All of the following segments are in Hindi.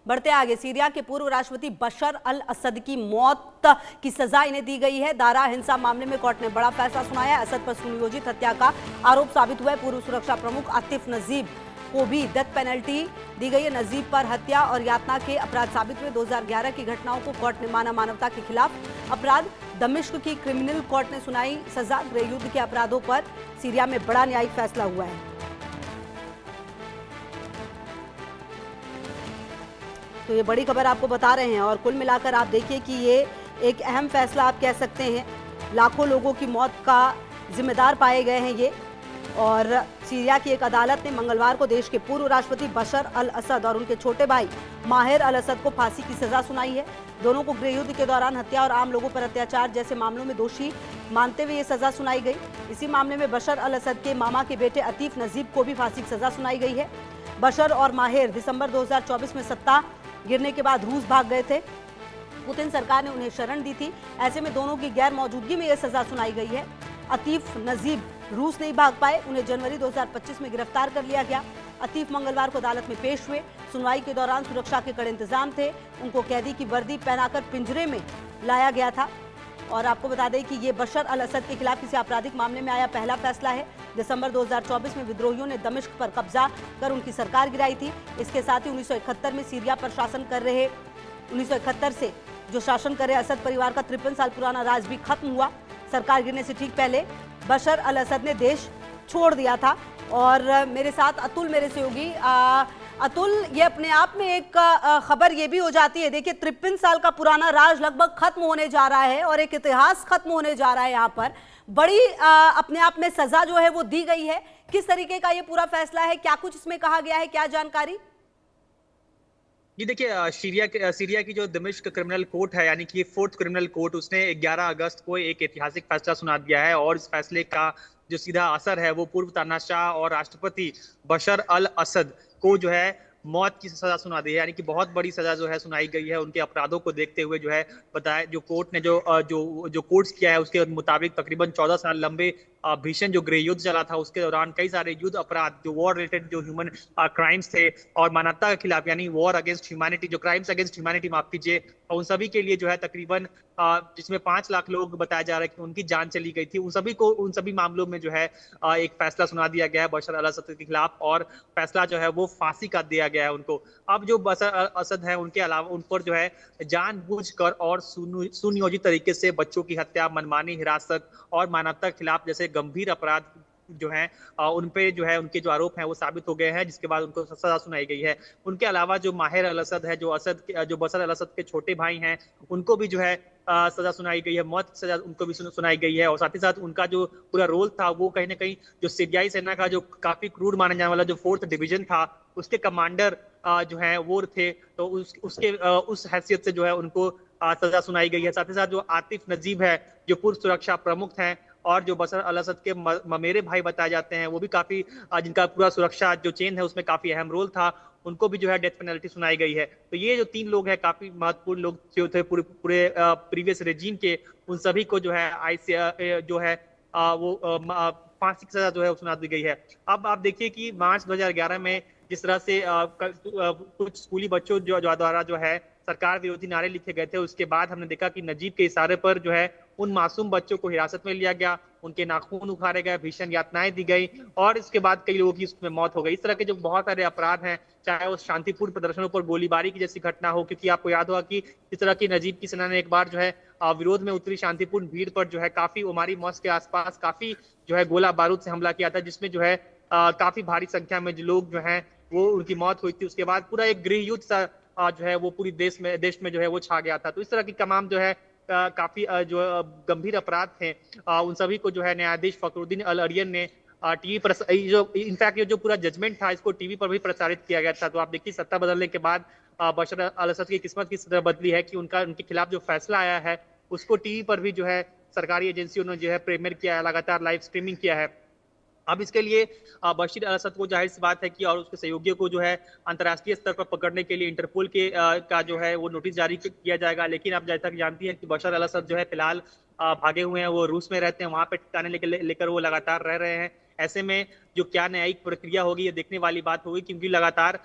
बढ़ते आगे, सीरिया के पूर्व राष्ट्रपति बशर अल असद की मौत की सजा इन्हें दी गई है। दारा हिंसा मामले में कोर्ट ने बड़ा फैसला सुनाया है। असद पर सुनियोजित हत्या का आरोप साबित हुआ है। पूर्व सुरक्षा प्रमुख आतिफ नजीब को भी डेथ पेनल्टी दी गई है। नजीब पर हत्या और यातना के अपराध साबित हुए। 2011 की घटनाओं को कोर्ट ने माना मानवता के खिलाफ अपराध। दमिश्क की क्रिमिनल कोर्ट ने सुनाई सजा। गृह युद्ध के अपराधों पर सीरिया में बड़ा न्यायिक फैसला हुआ है। तो ये बड़ी खबर आपको बता रहे हैं और कुल मिलाकर आप देखिए कि ये एक अहम फैसला आप कह सकते हैं। लाखों लोगों की मौत का जिम्मेदार पाए गए हैं ये। और सीरिया की एक अदालत ने मंगलवार को देश के पूर्व राष्ट्रपति बशर अल असद और उनके छोटे भाई माहिर अल असद को फांसी की सजा सुनाई है। दोनों को गृह युद्ध के दौरान हत्या और आम लोगों पर अत्याचार जैसे मामलों में दोषी मानते हुए ये सजा सुनाई गई। इसी मामले में बशर अल असद के मामा के बेटे आतिफ नजीब को भी फांसी की सजा सुनाई गई है। बशर और माहिर दिसंबर 2024 में सत्ता गिरने के बाद रूस भाग गए थे। पुतिन सरकार ने उन्हें शरण दी थी। ऐसे में दोनों की गैर मौजूदगी में यह सजा सुनाई गई है। आतिफ नजीब रूस नहीं भाग पाए, उन्हें जनवरी 2025 में गिरफ्तार कर लिया गया। आतिफ मंगलवार को अदालत में पेश हुए। सुनवाई के दौरान सुरक्षा के कड़े इंतजाम थे। उनको कैदी की वर्दी पहनाकर पिंजरे में लाया गया था। और आपको बता दें कि ये बशर अल असद के खिलाफ किसी आपराधिक मामले में आया पहला फैसला है। दिसंबर 2024 में विद्रोहियों ने दमिश्क पर कब्जा कर उनकी सरकार गिराई थी। इसके साथ ही 1971 में सीरिया पर शासन कर रहे 1971 से जो शासन कर रहे असद परिवार का 53 साल पुराना राज भी खत्म हुआ। सरकार गिरने से ठीक पहले बशर अल असद ने देश छोड़ दिया था। और मेरे साथ अतुल मेरे सहयोगी। अतुल, ये अपने आप में एक खबर ये भी हो जाती है। देखिए, 53 साल का पुराना राज लगभग खत्म होने जा रहा है और एक इतिहास खत्म होने जा रहा है। यहाँ पर बड़ी अपने आप में सजा जो है वो दी गई है। किस तरीके का ये पूरा फैसला है, क्या कुछ इसमें कहा गया है, क्या जानकारी? जी देखिए, सीरिया की जो दमिश्क क्रिमिनल कोर्ट है, यानी कि फोर्थ क्रिमिनल कोर्ट, उसने 11 अगस्त को एक ऐतिहासिक फैसला सुना दिया है। और इस फैसले का जो सीधा असर है वो पूर्व तानाशाह और राष्ट्रपति बशर अल असद को जो है मौत की सजा सुना दी है। यानी कि बहुत बड़ी सजा जो है सुनाई गई है उनके अपराधों को देखते हुए। जो है बताया, जो कोर्ट ने जो कोर्ट्स किया है उसके मुताबिक तकरीबन 14 साल लंबे भीषण जो गृह युद्ध चला था उसके दौरान कई सारे युद्ध अपराध, जो वॉर रिलेटेड जो ह्यूमन क्राइम्स थे और मानवता के खिलाफ, यानी वॉर अगेंस्ट ह्यूमैनिटी, जो क्राइम्स अगेंस्ट ह्यूमैनिटी माफ कीजिए, उन सभी के लिए जो है तकरीबन जिसमें 5 लाख लोग बताया जा रहा है कि उनकी जान चली गई थी। उन सभी मामलों में जो है एक फैसला सुना दिया गया है बशर अल असद के खिलाफ। और फैसला जो है वो फांसी का दिया गया है उनको। अब जो बशर अल असद है उनके अलावा उन पर जो है जानबूझकर और सुनियोजित तरीके से बच्चों की हत्या, मनमानी हिरासत और मानवता के खिलाफ जैसे गंभीर अपराध जो है उन पे जो है उनके जो आरोप हैं वो साबित हो गए हैं, जिसके बाद उनको सजा सुनाई गई है। उनके अलावा जो माहिर अल असद है, जो बशर अल असद के छोटे भाई हैं, उनको भी जो है सजा सुनाई गई है, मौत की सजा उनको भी सुनाई गई है। और साथ ही साथ उनका जो पूरा रोल था वो कहीं ना कहीं जो सीरियाई सेना का जो काफी क्रूर माना जाने वाला जो 4th डिवीजन था उसके कमांडर जो है वो थे। तो उस हैसियत से जो है उनको सजा सुनाई गई है। साथ ही साथ जो आतिफ नजीब है, जो पूर्व सुरक्षा प्रमुख हैं और जो बशर अल असद के ममेरे भाई बताए जाते हैं, वो भी काफी जिनका पूरा सुरक्षा जो चेन है उसमें काफी अहम रोल था, उनको भी जो है डेथ पेनल्टी सुनाई गई है। तो ये जो 3 लोग हैं, काफी महत्वपूर्ण लोग जो थे पूरे प्रीवियस रेजीम के, उन सभी को जो है जो है वो फांसी की सजा जो है सुना दी गई है। अब आप देखिए कि मार्च 2011 में जिस तरह से कुछ स्कूली बच्चों द्वारा जो है सरकार विरोधी नारे लिखे गए थे, उसके बाद हमने देखा कि नजीब के इशारे पर जो है उन मासूम बच्चों को हिरासत में लिया गया, उनके नाखून उखाड़े गए, भीषण यातनाएं दी गई और इसके बाद कई लोगों की उसमें मौत हो गई। इस तरह के जो बहुत सारे अपराध हैं, चाहे वो शांतिपूर्ण प्रदर्शनों पर गोलीबारी की जैसी घटना हो, क्योंकि आपको याद होगा कि इस तरह की नजीब की सेना ने एक बार जो है विरोध में उतरी शांतिपूर्ण भीड़ पर जो है काफी उमारी मॉस्क के आसपास काफी जो है गोला बारूद से हमला किया था, जिसमें जो है काफी भारी संख्या में जो लोग जो है वो उनकी मौत हुई थी। उसके बाद पूरा एक गृह युद्ध सा जो है वो पूरी देश में जो है वो छा गया था। तो इस तरह की तमाम जो है काफी जो गंभीर अपराध थे उन सभी को जो है न्यायाधीश फखरुद्दीन अल अरियन ने टीवी पर जो इनफैक्ट ये जो पूरा जजमेंट था इसको टीवी पर भी प्रसारित किया गया था। तो आप देखिए, सत्ता बदलने के बाद बशर अल असद की किस्मत किस तरह बदली है कि उनके खिलाफ जो फैसला आया है उसको टीवी पर भी जो है सरकारी एजेंसियों ने जो है प्रीमियर किया है, लगातार लाइव स्ट्रीमिंग किया है। अब इसके लिए बशीर अल असद को जाहिर सी बात है कि और उसके सहयोगियों को जो है अंतर्राष्ट्रीय स्तर पर पकड़ने के लिए इंटरपोल के का जो है वो नोटिस जारी किया जाएगा। लेकिन आप जैसा कि जानती हैं कि बशर अल असद जो है फिलहाल भागे हुए हैं, वो रूस में रहते हैं, वहां पे ठिकाने लेकर वो लगातार रह रहे हैं। ऐसे में जो क्या न्यायिक प्रक्रिया होगी ये देखने वाली बात होगी, क्योंकि लगातार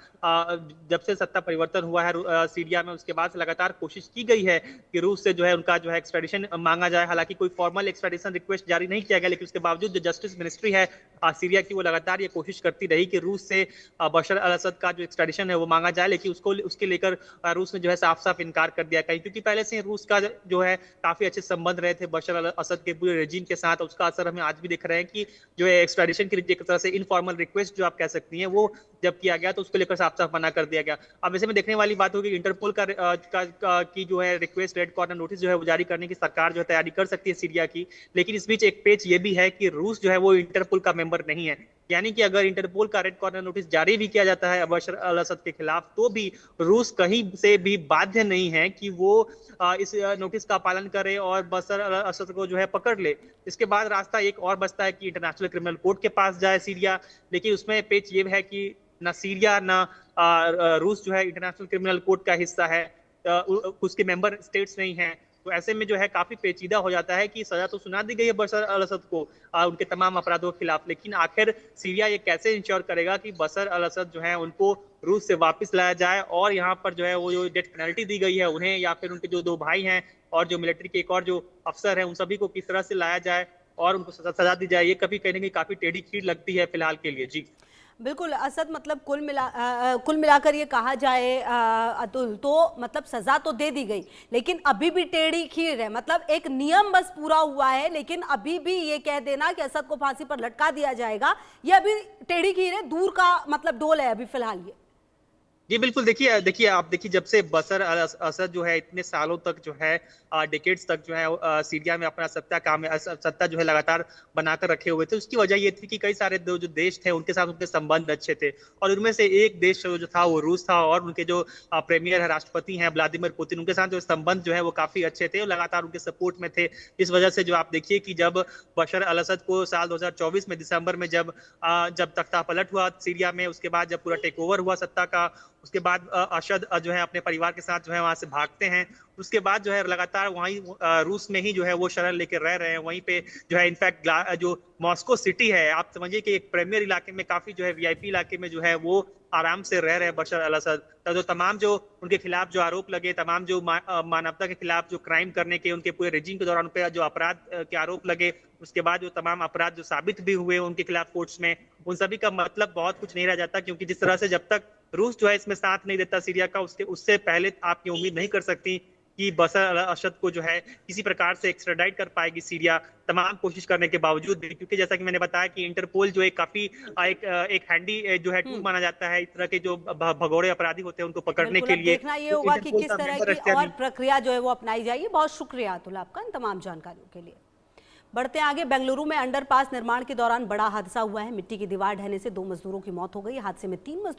जब से सत्ता परिवर्तन हुआ है सीरिया में, उसके बाद से लगातार कोशिश की गई है कि रूस से जो है उनका जो है एक्स्ट्रेडिशन मांगा जाए। हालांकि कोई फॉर्मल एक्स्ट्रेडिशन रिक्वेस्ट जारी नहीं किया गया, लेकिन उसके बावजूद जो जस्टिस मिनिस्ट्री है सीरिया की, वो लगातार ये कोशिश करती रही कि रूस से बशर अल असद का जो एक्स्ट्रेडिशन है वो मांगा जाए, लेकिन उसके लेकर रूस ने जो है साफ साफ इनकार कर दिया। कहीं क्योंकि पहले से रूस का जो है काफी अच्छे संबंध रहे थे बशर अल असद के पूरे रेजिम के साथ। उसका असर हमें आज भी दिख रहे हैं कि जो है एक्स्ट्रेडिशन की एक तरह से इनफॉर्मल रिक्वेस्ट जो आप कह सकती हैं, वो जब किया गया तो उसको लेकर साफ साफ मना कर दिया गया। अब ऐसे में देखने वाली बात होगी इंटरपोल की जो है रिक्वेस्ट रेड कॉर्नर नोटिस जो है वो जारी करने की सरकार जो है तैयारी कर सकती है सीरिया की। लेकिन इस बीच एक पेच ये भी है कि रूस जो है वो इंटरपोल का मेंबर नहीं है, यानी कि अगर इंटरपोल का रेड कॉर्नर नोटिस जारी भी किया जाता है बशर अल असद के खिलाफ, तो भी रूस कहीं से भी बाध्य नहीं है कि वो इस नोटिस का पालन करे और बशर अल असद को जो है पकड़ ले। इसके बाद रास्ता एक और बचता है कि इंटरनेशनल क्रिमिनल कोर्ट के पास जाए सीरिया, लेकिन उसमें पेच ये है कि ना सीरिया ना रूस जो है इंटरनेशनल क्रिमिनल कोर्ट का हिस्सा है, उसके मेंबर स्टेट्स नहीं हैं। तो ऐसे में जो है काफी पेचीदा हो जाता है कि सजा तो सुना दी गई है बशर अल असद को उनके तमाम अपराधों के खिलाफ, लेकिन आखिर सीरिया ये कैसे इंश्योर करेगा कि बशर अल असद जो है उनको रूस से वापस लाया जाए, और यहाँ पर जो है वो जो डेथ पेनल्टी दी गई है उन्हें या फिर उनके जो 2 भाई हैं और जो मिलिट्री के एक और जो अफसर हैं, उन सभी को किस तरह से लाया जाए और उनको सजा दी जाए, ये कभी कहीं ना कहीं काफी टेढ़ी खीर लगती है फिलहाल के लिए। जी बिल्कुल असद, मतलब कुल मिलाकर ये कहा जाए तो मतलब सजा तो दे दी गई, लेकिन अभी भी टेढ़ी खीर है। मतलब एक नियम बस पूरा हुआ है, लेकिन अभी भी ये कह देना कि असद को फांसी पर लटका दिया जाएगा, ये अभी टेढ़ी खीर है, दूर का मतलब डोल है अभी फिलहाल ये। जी बिल्कुल, देखिए आप देखिए, जब से बशर अल असद जो है इतने सालों तक जो है डिकेड्स तक जो है सीरिया में अपना सत्ता जो है लगातार बनाकर रखे हुए थे, उसकी वजह ये थी कि कई सारे जो देश थे उनके साथ उनके संबंध अच्छे थे, और उनमें से एक देश जो था वो रूस था, और उनके जो प्रीमियर है, राष्ट्रपति हैं व्लादिमीर पुतिन, उनके साथ जो संबंध जो है वो काफी अच्छे थे और लगातार उनके सपोर्ट में थे। इस वजह से जो आप देखिए कि जब बशर अल असद को साल 2024 में दिसंबर में जब तख्ता पलट हुआ सीरिया में, उसके बाद जब पूरा टेक ओवर हुआ सत्ता का, उसके बाद असद जो है अपने परिवार के साथ जो है वहां से भागते हैं। उसके बाद जो है लगातार वहीं रूस में ही जो है वो शरण लेकर रह रहे हैं। वहीं पे जो है इनफैक्ट जो मॉस्को सिटी है, आप समझिए कि एक प्रीमियर इलाके में, काफी जो है वीआईपी इलाके में जो है वो आराम से रह रहे हैं बशर अल असद। तो तमाम जो उनके खिलाफ जो आरोप लगे, तमाम जो मानवता के खिलाफ जो क्राइम करने के उनके पूरे रेजिम के दौरान पे जो अपराध के आरोप लगे, उसके बाद जो तमाम अपराध जो साबित भी हुए उनके खिलाफ कोर्ट्स में, उन सभी का मतलब बहुत कुछ नहीं रह जाता। क्योंकि जिस तरह से जब तक रूस जो है इसमें साथ नहीं देता सीरिया का, उससे पहले आप ये उम्मीद नहीं कर सकती कि बशर अल असद को जो है किसी प्रकार से एक्स्ट्राडाइट कर पाएगी सीरिया, तमाम कोशिश करने के बावजूद भी। क्योंकि जैसा कि मैंने बताया कि इंटरपोल जो एक काफी एक हैंडी जो है टूल माना जाता है इस तरह के जो भगोड़े अपराधी होते हैं उनको पकड़ने के लिए। देखना ये होगा कि किस तरह की और प्रक्रिया जो है वो अपनाई जाएगी। बहुत शुक्रिया अतुल आपका इन तमाम जानकारियों के लिए। बढ़ते आगे, बेंगलुरु में अंडरपास निर्माण के दौरान बड़ा हादसा हुआ है। मिट्टी की दीवार ढहने से 2 मजदूरों की मौत हो गई। हादसे में 3 मजदूर